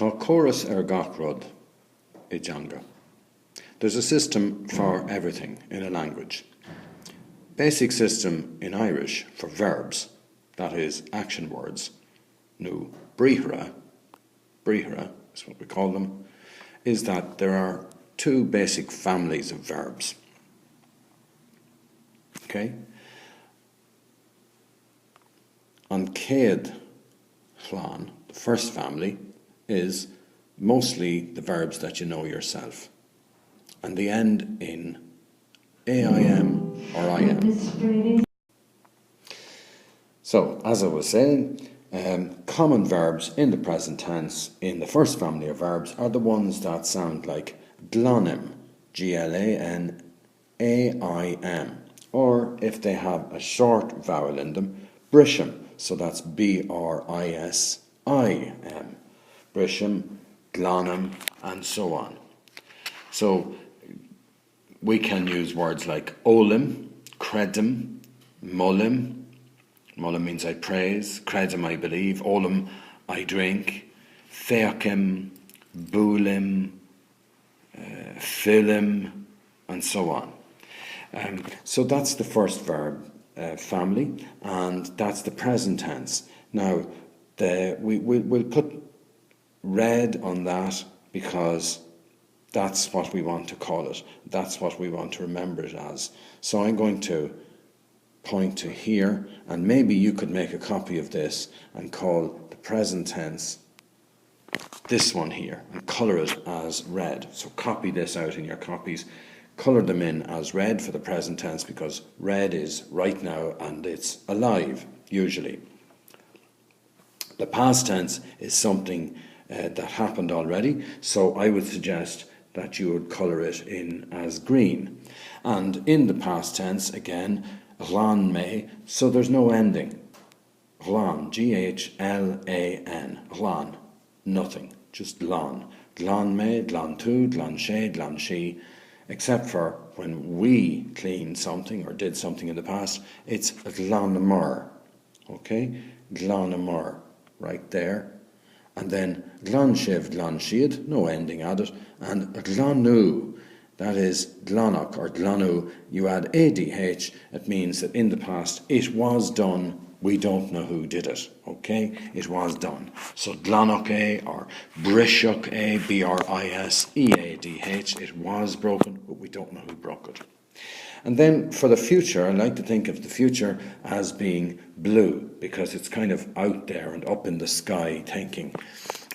Tá chorus gach rud I dteanga. There's a system for everything in a language. Basic system in Irish for verbs, that is action words, no brithra is what we call them, is that there are two basic families of verbs. Okay? An céad chlan, the first family, is mostly the verbs that you know yourself. And they end in AIM or IM. So, as I was saying, common verbs in the present tense in the first family of verbs are the ones that sound like glanim, Glanim, or if they have a short vowel in them, brisham, so that's BRISIM, brisham, glanim, and so on. So we can use words like olim, credim, mullim. Mullim means I praise, credim I believe, olim I drink, feachim, bulim, filim, and so on. So that's the first verb family, and that's the present tense. Now, we'll put red on that because that's what we want to call it. That's what we want to remember it as. So I'm going to point to here, and maybe you could make a copy of this and call the present tense this one here and colour it as red. So copy this out in your copies, colour them in as red for the present tense because red is right now and it's alive, usually. The past tense is something that happened already, so I would suggest that you would colour it in as green. And in the past tense, again, Ghlan me, so there's no ending. Ghlan, G-H-L-A-N, Ghlan, nothing, just Glan. Glan me, Glan tu, Glan she, Glan she, except for when we cleaned something or did something in the past, it's Glanamur, okay? Glanamur, right there. And then Glan shiv, Glan shiad, no ending at it, and Glanu, that is Glanach or Glanu, you add ADH, it means that in the past it was done, we don't know who did it, okay? It was done. So Glanach or Brishuk BRISEADH, it was broken, but we don't know who broke it. And then for the future, I like to think of the future as being blue, because it's kind of out there and up in the sky thinking,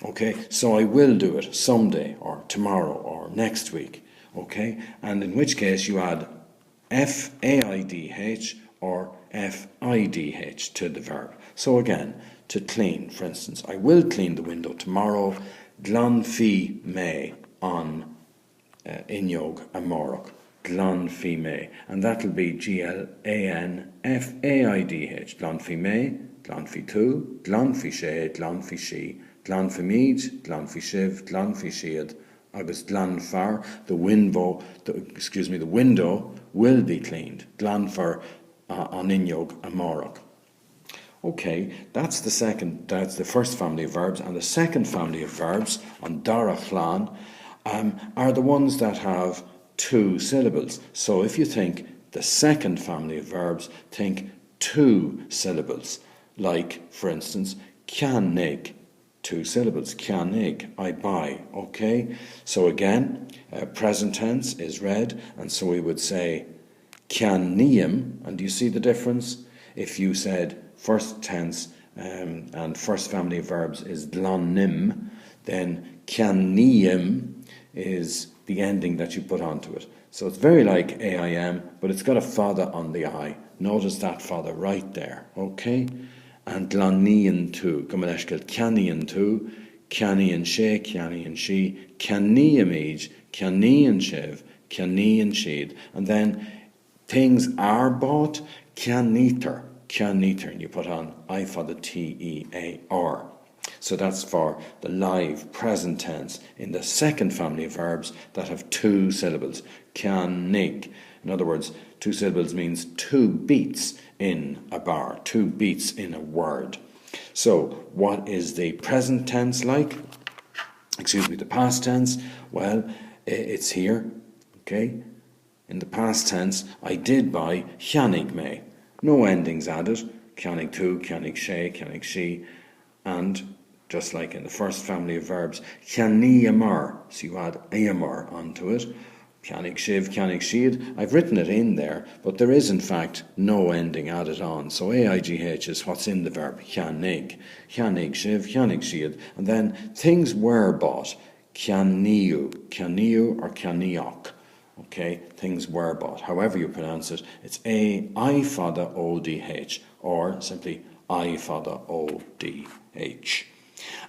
okay, so I will do it someday or tomorrow or next week. Okay, and in which case you add FAIDH or FIDH to the verb. So again, to clean, for instance, I will clean the window tomorrow, Glan fi me on Inyog Amorok, Glan fi me, and that'll be GLANFAIDH, Glan fi me, Glan fi tu, Glan fi she, Glan fi she, Glan fi mead, Glan fi shiv, Glan fi shiad, agus glanfar, the window will be cleaned. Glanfar on Inyog Amorok. Okay, that's the first family of verbs, and the second family of verbs on Dara Chlan are the ones that have two syllables. So if you think the second family of verbs, think two syllables. Like, for instance, Ciannig. Two syllables, ciannig, I buy, okay? So again, present tense is red, and so we would say ciannium, and do you see the difference? If you said first tense and first family of verbs is glanim, then ciannium is the ending that you put onto it. So it's very like AIM, but it's got a father on the I. Notice that father right there, okay? And glanian tu, Gaeilge canian tu, canian she, canian she, caniam age, canian shiv, canian sheed. And then things are bought, caniter, and you put on I for the TEAR. So that's for the live present tense in the second family of verbs that have two syllables, ciannig. In other words, two syllables means two beats in a bar, two beats in a word. So what is the present tense like? the past tense, well, it's here, okay? In the past tense, I did buy cheannig me. No endings added. Ceannig tú, ceannig sé, ceannig sí. And just like in the first family of verbs, ceanní amar. So you add amar onto it. Ceannig siv, ceannig siad. I've written it in there, but there is in fact no ending added on. So AIGH is what's in the verb, ceannig. Ceannig siv, ceannig siad. And then things were bought. Ceanniu, ceanniu or ceanniach. Okay, things were bought. However you pronounce it, it's I fada ODH, or simply I fada ODH.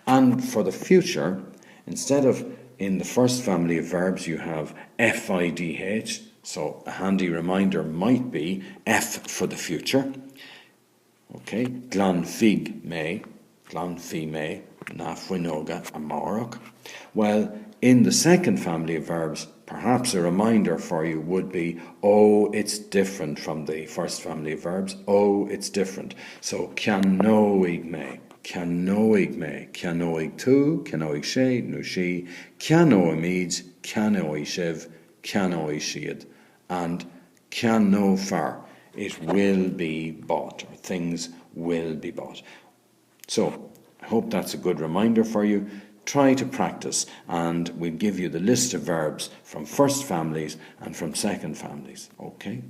And for the future, instead of in the first family of verbs you have FIDH, so a handy reminder might be F for the future. Okay, glan fig me, na fuinoga amorok. Well, in the second family of verbs, perhaps a reminder for you would be, oh, it's different from the first family of verbs. Oh, it's different. So, ceannoig me, ceannoig tú, ceannoig sé, nu sí, ceannoig míd, ceannoig siv, ceannoig siad, and ceanno far. It will be bought, or things will be bought. So, I hope that's a good reminder for you. Try to practice, and we'll give you the list of verbs from first families and from second families. Okay?